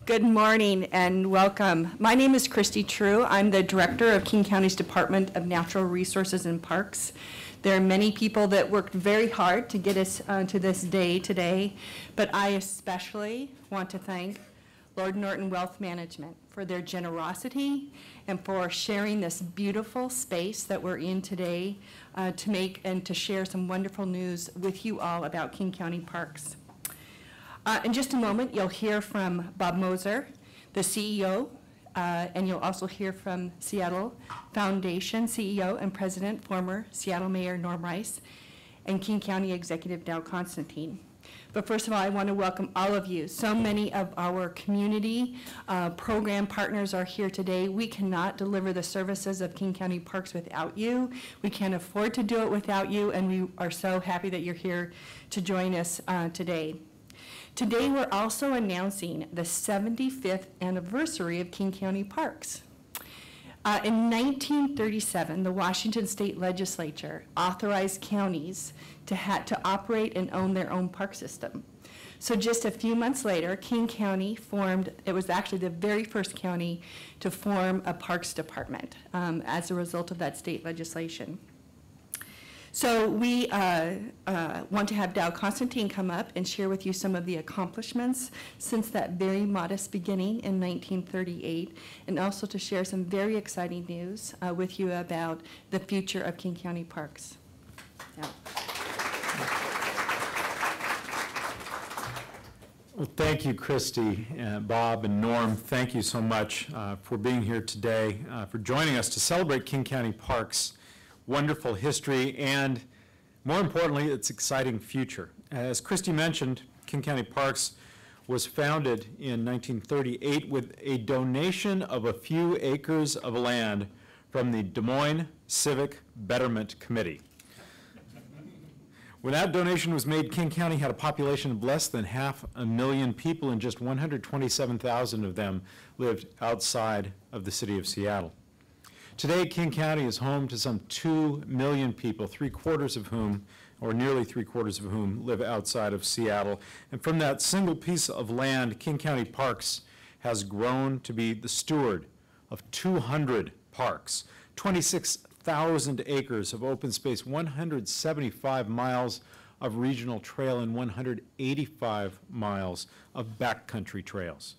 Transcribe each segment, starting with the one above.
Good morning and welcome. My name is Christy True. I'm the Director of King County's Department of Natural Resources and Parks. There are many people that worked very hard to get us to this day today, but I especially want to thank Laird Norton Wealth Management for their generosity and for sharing this beautiful space that we're in today to make and to share some wonderful news with you all about King County Parks. In just a moment, you'll hear from Bob Moser, the CEO, and you'll also hear from Seattle Foundation CEO and President, former Seattle Mayor Norm Rice, and King County Executive now Constantine. But first of all, I want to welcome all of you. So many of our community program partners are here today. We cannot deliver the services of King County Parks without you. We can't afford to do it without you, and we are so happy that you're here to join us today. Today, we're also announcing the 75th anniversary of King County Parks. In 1937, the Washington State Legislature authorized counties to operate and own their own park system. So just a few months later, King County formed, it was actually the very first county to form a parks department as a result of that state legislation. So we want to have Dow Constantine come up and share with you some of the accomplishments since that very modest beginning in 1938, and also to share some very exciting news with you about the future of King County Parks. Yeah. Well, thank you, Christy, Bob, and Norm. Thank you so much for being here today, for joining us to celebrate King County Parks' wonderful history and, more importantly, its exciting future. As Christy mentioned, King County Parks was founded in 1938 with a donation of a few acres of land from the Des Moines Civic Betterment Committee. When that donation was made, King County had a population of less than 500,000 people, and just 127,000 of them lived outside of the city of Seattle. Today, King County is home to some 2 million people, three-quarters of whom, or nearly three-quarters of whom, live outside of Seattle. And from that single piece of land, King County Parks has grown to be the steward of 200 parks, 26,000 acres of open space, 175 miles of regional trail, and 185 miles of backcountry trails.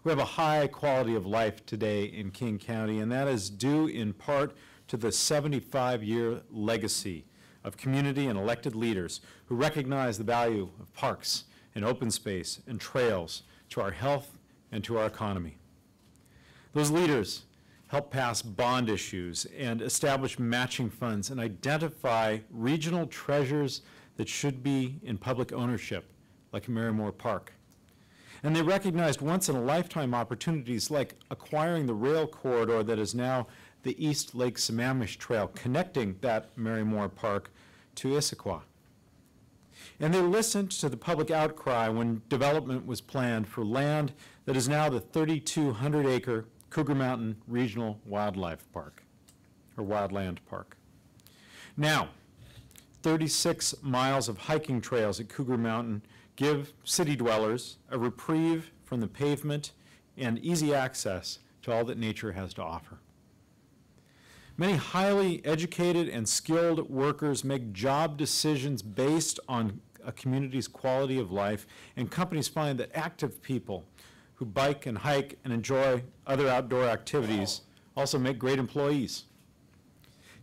We have a high quality of life today in King County, and that is due in part to the 75-year legacy of community and elected leaders who recognize the value of parks and open space and trails to our health and to our economy. Those leaders help pass bond issues and establish matching funds and identify regional treasures that should be in public ownership, like Merrimore Park. And they recognized once-in-a-lifetime opportunities like acquiring the rail corridor that is now the East Lake Sammamish Trail, connecting that Merrimore Park to Issaquah. And they listened to the public outcry when development was planned for land that is now the 3,200-acre Cougar Mountain Regional Wildlife Park, or Wildland Park. Now, 36 miles of hiking trails at Cougar Mountain give city dwellers a reprieve from the pavement and easy access to all that nature has to offer. Many highly educated and skilled workers make job decisions based on a community's quality of life, and companies find that active people who bike and hike and enjoy other outdoor activities also make great employees.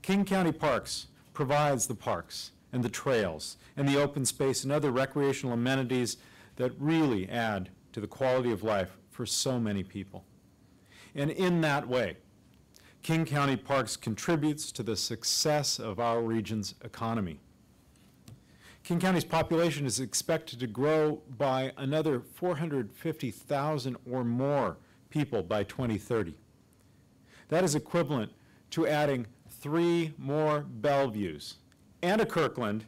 King County Parks provides the parks and the trails and the open space and other recreational amenities that really add to the quality of life for so many people. And in that way, King County Parks contributes to the success of our region's economy. King County's population is expected to grow by another 450,000 or more people by 2030. That is equivalent to adding 3 more Bellevues and a Kirkland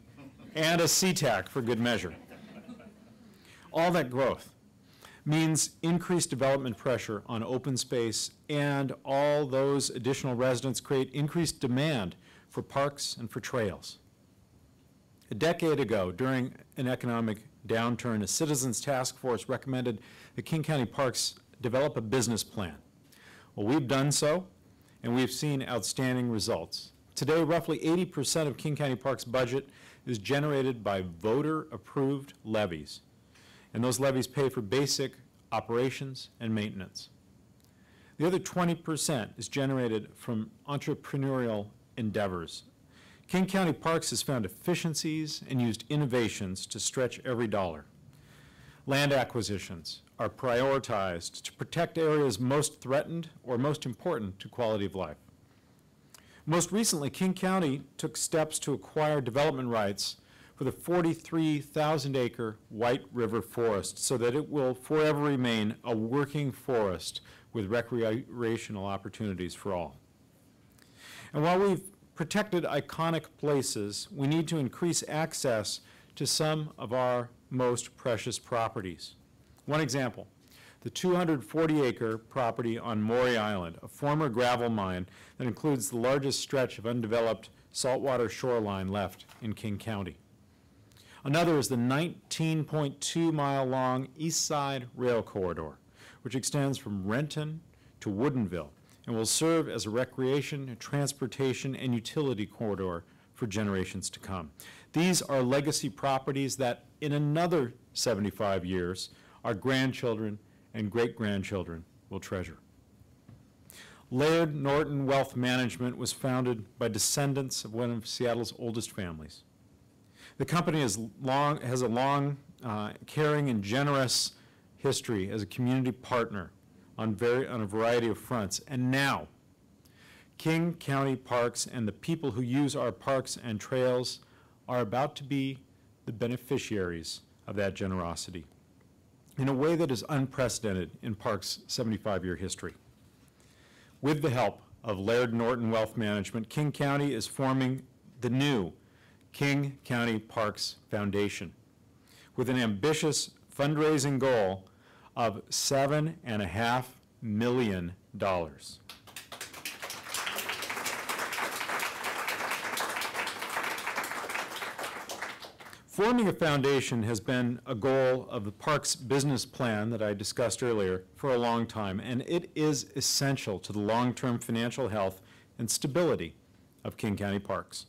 and a SeaTac for good measure. All that growth means increased development pressure on open space, and all those additional residents create increased demand for parks and for trails. A decade ago, during an economic downturn, a citizens task force recommended that King County Parks develop a business plan. Well, we've done so, and we've seen outstanding results. Today, roughly 80% of King County Parks' budget is generated by voter-approved levies, and those levies pay for basic operations and maintenance. The other 20% is generated from entrepreneurial endeavors. King County Parks has found efficiencies and used innovations to stretch every dollar. Land acquisitions are prioritized to protect areas most threatened or most important to quality of life. Most recently, King County took steps to acquire development rights for the 43,000-acre White River Forest so that it will forever remain a working forest with recreational opportunities for all. And while we've protected iconic places, we need to increase access to some of our most precious properties. One example, the 240-acre property on Maury Island, a former gravel mine that includes the largest stretch of undeveloped saltwater shoreline left in King County. Another is the 19.2-mile-long East Side Rail Corridor, which extends from Renton to Woodinville and will serve as a recreation, transportation, and utility corridor for generations to come. These are legacy properties that in another 75 years, our grandchildren and great-grandchildren will treasure. Laird Norton Wealth Management was founded by descendants of one of Seattle's oldest families. The company has a long, caring and generous history as a community partner on a variety of fronts. And now, King County Parks and the people who use our parks and trails are about to be the beneficiaries of that generosity in a way that is unprecedented in Parks' 75-year history. With the help of Laird Norton Wealth Management, King County is forming the new King County Parks Foundation with an ambitious fundraising goal of $7.5 million. Forming a foundation has been a goal of the Parks business plan that I discussed earlier for a long time, and it is essential to the long-term financial health and stability of King County Parks.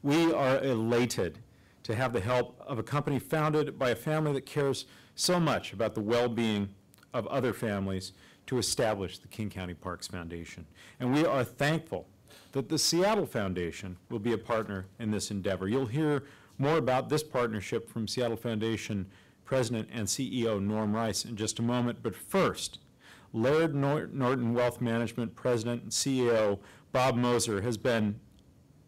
We are elated to have the help of a company founded by a family that cares so much about the well-being of other families to establish the King County Parks Foundation. And we are thankful that the Seattle Foundation will be a partner in this endeavor. You'll hear more about this partnership from Seattle Foundation President and CEO Norm Rice in just a moment. But first, Laird Norton Wealth Management President and CEO Bob Moser has been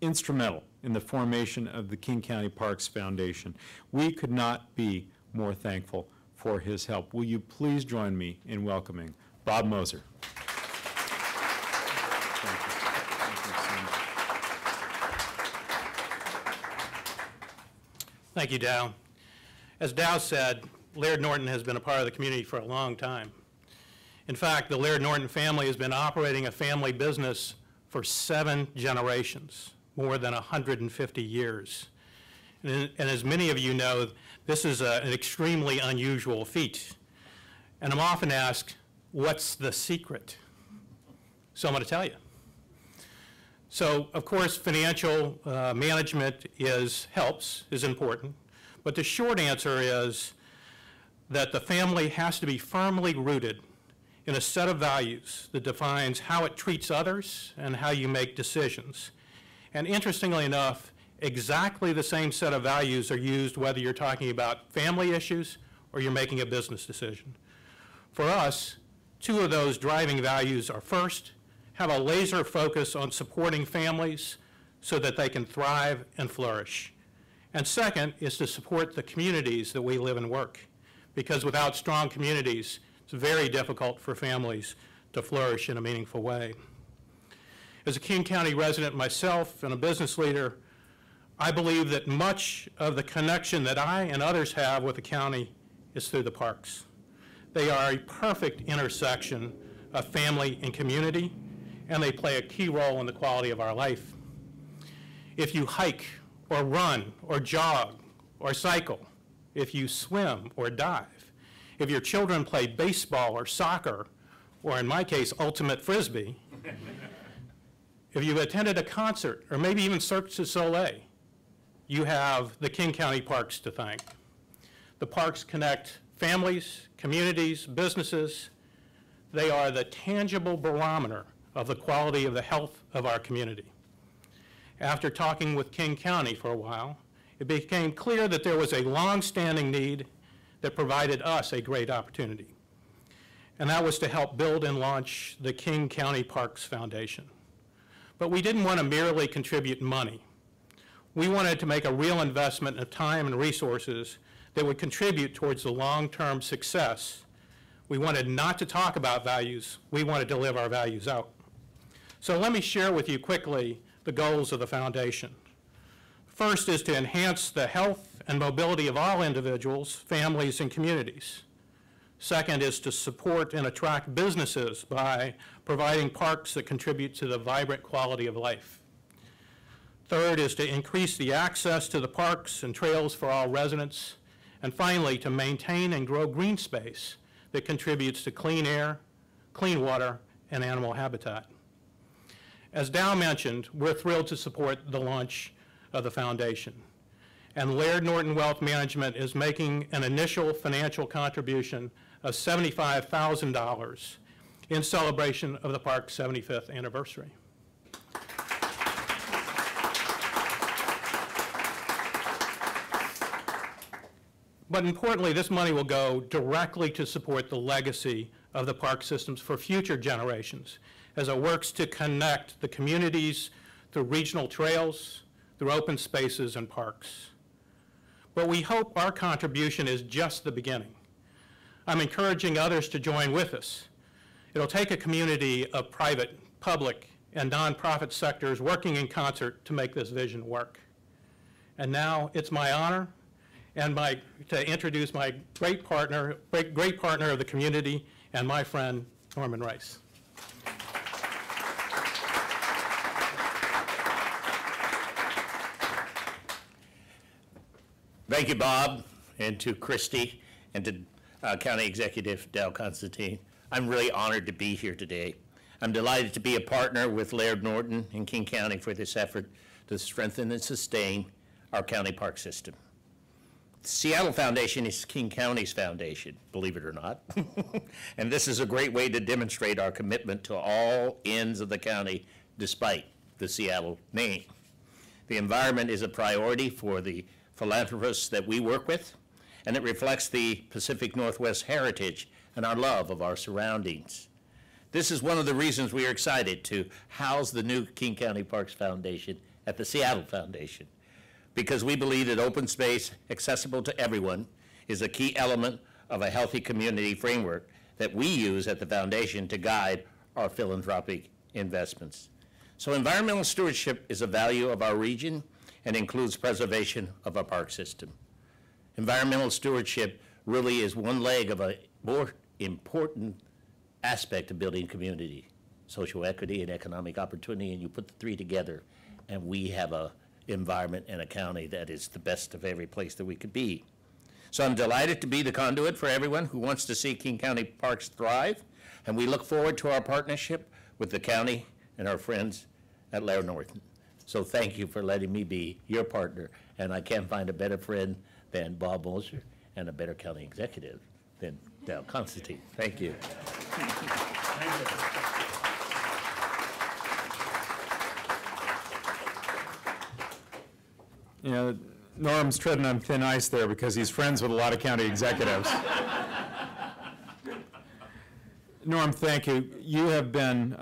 instrumental in the formation of the King County Parks Foundation. We could not be more thankful for his help. Will you please join me in welcoming Bob Moser? Thank you, Dow. As Dow said, Laird Norton has been a part of the community for a long time. In fact, the Laird Norton family has been operating a family business for 7 generations, more than 150 years. And as many of you know, this is an extremely unusual feat. And I'm often asked, what's the secret? So I'm going to tell you. So, of course, financial management is important, but the short answer is that the family has to be firmly rooted in a set of values that defines how it treats others and how you make decisions. And interestingly enough, exactly the same set of values are used whether you're talking about family issues or you're making a business decision. For us, 2 of those driving values are: first, have a laser focus on supporting families so that they can thrive and flourish. And second is to support the communities that we live and work, because without strong communities, it's very difficult for families to flourish in a meaningful way. As a King County resident myself and a business leader, I believe that much of the connection that I and others have with the county is through the parks. They are a perfect intersection of family and community, and they play a key role in the quality of our life. If you hike or run, or jog, or cycle, if you swim or dive, if your children play baseball or soccer, or in my case, ultimate frisbee, if you've attended a concert, or maybe even Cirque du Soleil, you have the King County Parks to thank. The parks connect families, communities, businesses. They are the tangible barometer of the quality of the health of our community. After talking with King County for a while, it became clear that there was a long-standing need that provided us a great opportunity. And that was to help build and launch the King County Parks Foundation. But we didn't want to merely contribute money. We wanted to make a real investment of time and resources that would contribute towards the long-term success. We wanted not to talk about values, we wanted to live our values out. So let me share with you quickly the goals of the foundation. First is to enhance the health and mobility of all individuals, families, and communities. Second is to support and attract businesses by providing parks that contribute to the vibrant quality of life. Third is to increase the access to the parks and trails for all residents. And finally, to maintain and grow green space that contributes to clean air, clean water, and animal habitat. As Dow mentioned, we're thrilled to support the launch of the foundation. And Laird Norton Wealth Management is making an initial financial contribution of $75,000 in celebration of the park's 75th anniversary. But importantly, this money will go directly to support the legacy of the park systems for future generations as it works to connect the communities through regional trails, through open spaces and parks. But we hope our contribution is just the beginning. I'm encouraging others to join with us. It'll take a community of private, public, and nonprofit sectors working in concert to make this vision work. And now it's my honor and to introduce my great partner of the community and my friend, Norman Rice. Thank you, Bob, and to Christy, and to County Executive Dow Constantine. I'm really honored to be here today. I'm delighted to be a partner with Laird Norton and King County for this effort to strengthen and sustain our county park system. The Seattle Foundation is King County's foundation, believe it or not. And this is a great way to demonstrate our commitment to all ends of the county, despite the Seattle name. The environment is a priority for the philanthropists that we work with, and it reflects the Pacific Northwest heritage and our love of our surroundings. This is one of the reasons we are excited to house the new King County Parks Foundation at the Seattle Foundation, because we believe that open space, accessible to everyone, is a key element of a healthy community framework that we use at the foundation to guide our philanthropic investments. So environmental stewardship is a value of our region and includes preservation of our park system. Environmental stewardship really is one leg of a more important aspect of building community, social equity and economic opportunity, and you put the three together, and we have a environment and a county that is the best of every place that we could be. So I'm delighted to be the conduit for everyone who wants to see King County Parks thrive, and we look forward to our partnership with the county and our friends at Laird Norton. So thank you for letting me be your partner, and I can't find a better friend than Bob Moser and a better county executive than Dow Constantine. Thank you. Thank you. You know, Norm's treading on thin ice there because he's friends with a lot of county executives. Norm, thank you. You have been,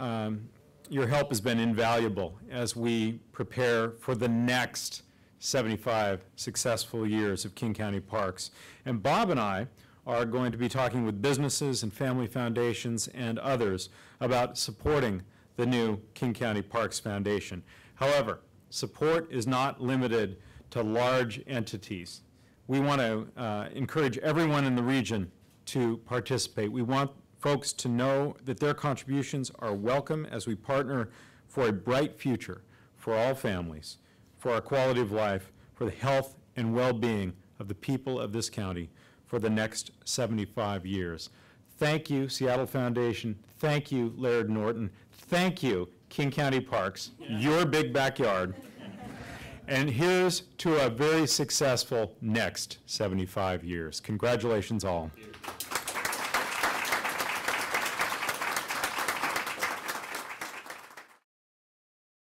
your help has been invaluable as we prepare for the next 75 successful years of King County Parks. And Bob and I are going to be talking with businesses and family foundations and others about supporting the new King County Parks Foundation. However, support is not limited to large entities. We want to encourage everyone in the region to participate. We want folks to know that their contributions are welcome as we partner for a bright future for all families, for our quality of life, for the health and well-being of the people of this county for the next 75 years. Thank you, Seattle Foundation. Thank you, Laird Norton. Thank you, King County Parks, your big backyard. And here's to a very successful next 75 years. Congratulations all.